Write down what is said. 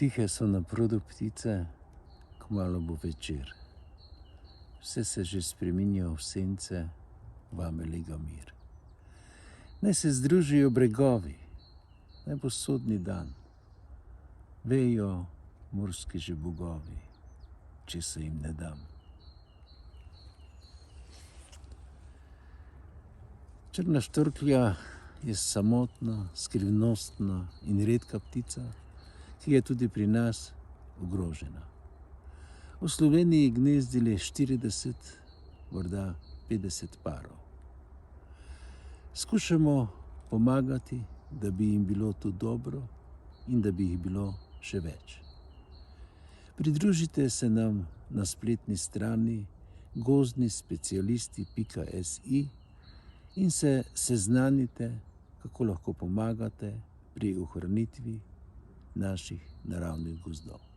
Tihe so na produ ptice, kmalu bo večer. Vse se že spreminja v sence, vame lega mir. Naj se združijo bregovi, naj bo sodni dan. Vejo morski že bogovi, če se jim ne dam. Črna štorklja je samotna, skrivnostna in redka ptica, ki je tudi pri nas ogrožena. V Sloveniji gnezdile 40, morda 50 parov. Skušamo pomagati, da bi jim bilo tu dobro in da bi jih bilo še več. Pridružite se nam na spletni strani gozdnispecialisti.si in se seznanite, kako lahko pomagate pri ohranitvi naših naravnih gozdov.